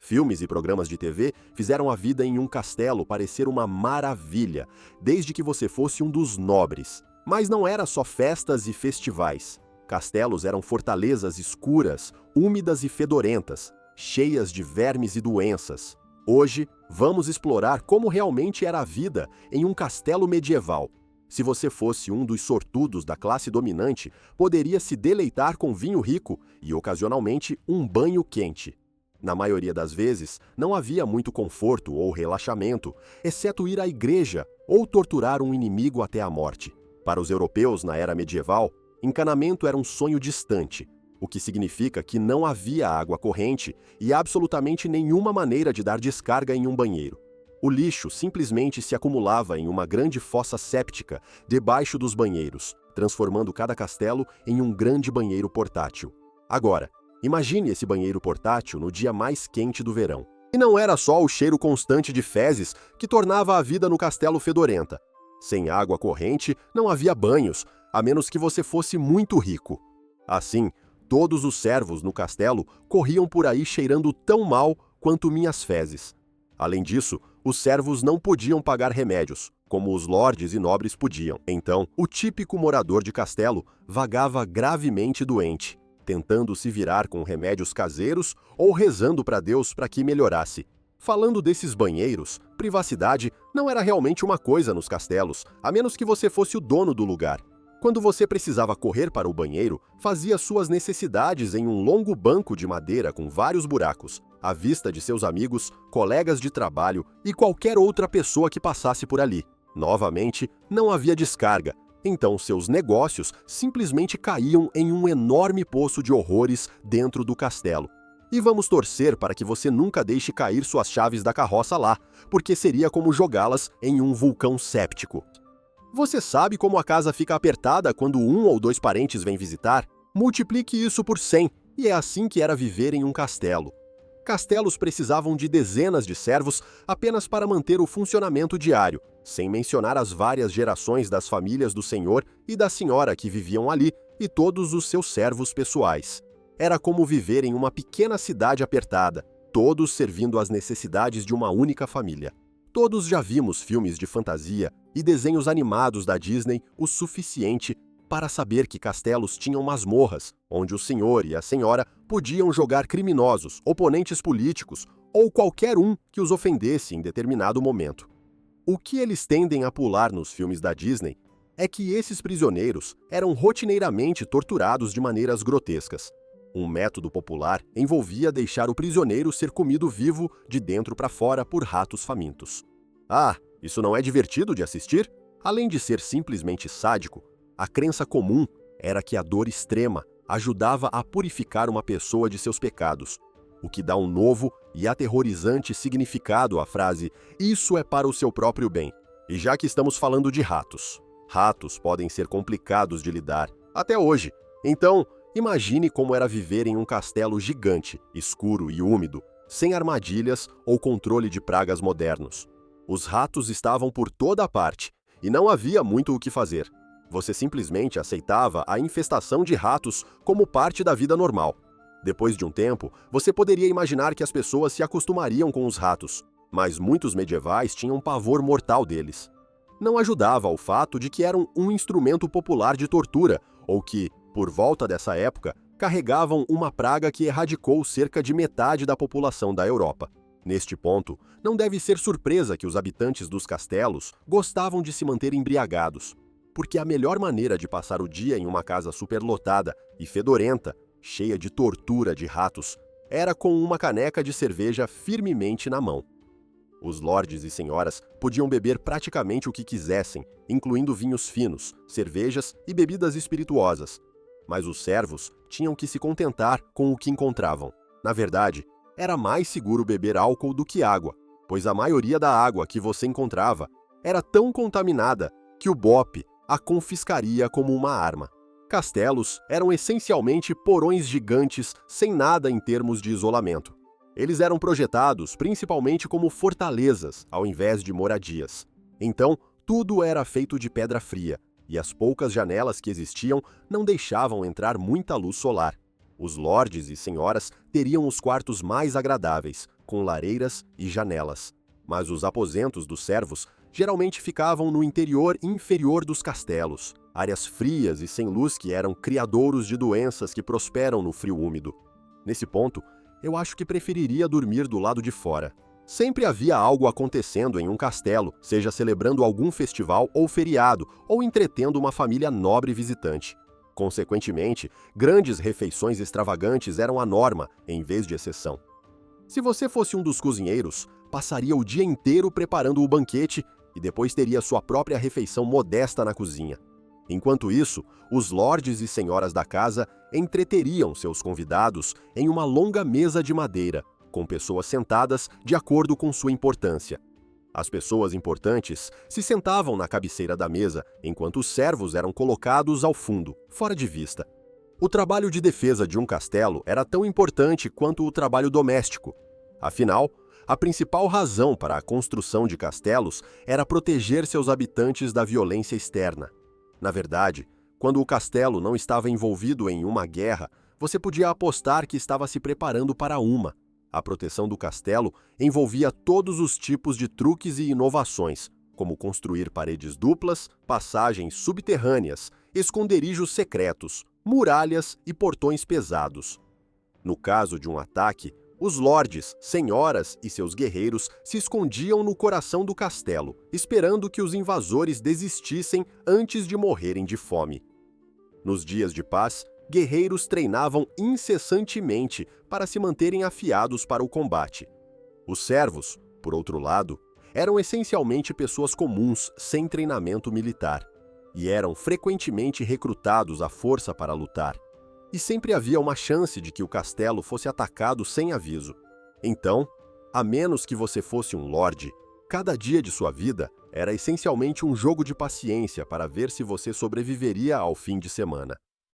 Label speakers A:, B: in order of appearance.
A: Filmes e programas de TV fizeram a vida em um castelo parecer uma maravilha, desde que você fosse um dos nobres. Mas não era só festas e festivais. Castelos eram fortalezas escuras, úmidas e fedorentas, cheias de vermes e doenças. Hoje, vamos explorar como realmente era a vida em um castelo medieval. Se você fosse um dos sortudos da classe dominante, poderia se deleitar com vinho rico e, ocasionalmente, um banho quente. Na maioria das vezes, não havia muito conforto ou relaxamento, exceto ir à igreja ou torturar um inimigo até a morte. Para os europeus na era medieval, encanamento era um sonho distante, o que significa que não havia água corrente e absolutamente nenhuma maneira de dar descarga em um banheiro. O lixo simplesmente se acumulava em uma grande fossa séptica debaixo dos banheiros, transformando cada castelo em um grande banheiro portátil. Agora, imagine esse banheiro portátil no dia mais quente do verão. E não era só o cheiro constante de fezes que tornava a vida no castelo fedorenta. Sem água corrente, não havia banhos, a menos que você fosse muito rico. Assim, todos os servos no castelo corriam por aí cheirando tão mal quanto minhas fezes. Além disso, os servos não podiam pagar remédios, como os lordes e nobres podiam. Então, o típico morador de castelo vagava gravemente doente, tentando se virar com remédios caseiros ou rezando para Deus para que melhorasse. Falando desses banheiros, privacidade não era realmente uma coisa nos castelos, a menos que você fosse o dono do lugar. Quando você precisava correr para o banheiro, fazia suas necessidades em um longo banco de madeira com vários buracos, à vista de seus amigos, colegas de trabalho e qualquer outra pessoa que passasse por ali. Novamente, não havia descarga, então seus negócios simplesmente caíam em um enorme poço de horrores dentro do castelo. E vamos torcer para que você nunca deixe cair suas chaves da carroça lá, porque seria como jogá-las em um vulcão séptico. Você sabe como a casa fica apertada quando um ou dois parentes vêm visitar? Multiplique isso por 100, e é assim que era viver em um castelo. Castelos precisavam de dezenas de servos apenas para manter o funcionamento diário, sem mencionar as várias gerações das famílias do senhor e da senhora que viviam ali e todos os seus servos pessoais. Era como viver em uma pequena cidade apertada, todos servindo às necessidades de uma única família. Todos já vimos filmes de fantasia e desenhos animados da Disney o suficiente para saber que castelos tinham masmorras, onde o senhor e a senhora podiam jogar criminosos, oponentes políticos ou qualquer um que os ofendesse em determinado momento. O que eles tendem a pular nos filmes da Disney é que esses prisioneiros eram rotineiramente torturados de maneiras grotescas. Um método popular envolvia deixar o prisioneiro ser comido vivo de dentro para fora por ratos famintos. Ah, isso não é divertido de assistir? Além de ser simplesmente sádico, a crença comum era que a dor extrema ajudava a purificar uma pessoa de seus pecados, o que dá um novo e aterrorizante significado à frase "isso é para o seu próprio bem". E já que estamos falando de ratos, ratos podem ser complicados de lidar, até hoje. Então, imagine como era viver em um castelo gigante, escuro e úmido, sem armadilhas ou controle de pragas modernos. Os ratos estavam por toda a parte, e não havia muito o que fazer. Você simplesmente aceitava a infestação de ratos como parte da vida normal. Depois de um tempo, você poderia imaginar que as pessoas se acostumariam com os ratos, mas muitos medievais tinham pavor mortal deles. Não ajudava o fato de que eram um instrumento popular de tortura, ou que, por volta dessa época, carregavam uma praga que erradicou cerca de metade da população da Europa. Neste ponto, não deve ser surpresa que os habitantes dos castelos gostavam de se manter embriagados, porque a melhor maneira de passar o dia em uma casa superlotada e fedorenta, cheia de tortura de ratos, era com uma caneca de cerveja firmemente na mão. Os lordes e senhoras podiam beber praticamente o que quisessem, incluindo vinhos finos, cervejas e bebidas espirituosas. Mas os servos tinham que se contentar com o que encontravam. Na verdade, era mais seguro beber álcool do que água, pois a maioria da água que você encontrava era tão contaminada que o bope a confiscaria como uma arma. Castelos eram essencialmente porões gigantes sem nada em termos de isolamento. Eles eram projetados principalmente como fortalezas, ao invés de moradias. Então, tudo era feito de pedra fria, e as poucas janelas que existiam não deixavam entrar muita luz solar. Os lordes e senhoras teriam os quartos mais agradáveis, com lareiras e janelas. Mas os aposentos dos servos geralmente ficavam no interior inferior dos castelos, áreas frias e sem luz que eram criadouros de doenças que prosperam no frio úmido. Nesse ponto, eu acho que preferiria dormir do lado de fora. Sempre havia algo acontecendo em um castelo, seja celebrando algum festival ou feriado, ou entretendo uma família nobre visitante. Consequentemente, grandes refeições extravagantes eram a norma, em vez de exceção. Se você fosse um dos cozinheiros, passaria o dia inteiro preparando o banquete e depois teria sua própria refeição modesta na cozinha. Enquanto isso, os lordes e senhoras da casa entreteriam seus convidados em uma longa mesa de madeira, com pessoas sentadas de acordo com sua importância. As pessoas importantes se sentavam na cabeceira da mesa, enquanto os servos eram colocados ao fundo, fora de vista. O trabalho de defesa de um castelo era tão importante quanto o trabalho doméstico. Afinal, a principal razão para a construção de castelos era proteger seus habitantes da violência externa. Na verdade, quando o castelo não estava envolvido em uma guerra, você podia apostar que estava se preparando para uma. A proteção do castelo envolvia todos os tipos de truques e inovações, como construir paredes duplas, passagens subterrâneas, esconderijos secretos, muralhas e portões pesados. No caso de um ataque, os lordes, senhoras e seus guerreiros se escondiam no coração do castelo, esperando que os invasores desistissem antes de morrerem de fome. Nos dias de paz, guerreiros treinavam incessantemente para se manterem afiados para o combate. Os servos, por outro lado, eram essencialmente pessoas comuns sem treinamento militar, e eram frequentemente recrutados à força para lutar. E sempre havia uma chance de que o castelo fosse atacado sem aviso. Então, a menos que você fosse um lorde, cada dia de sua vida era essencialmente um jogo de paciência para ver se você sobreviveria ao fim de semana.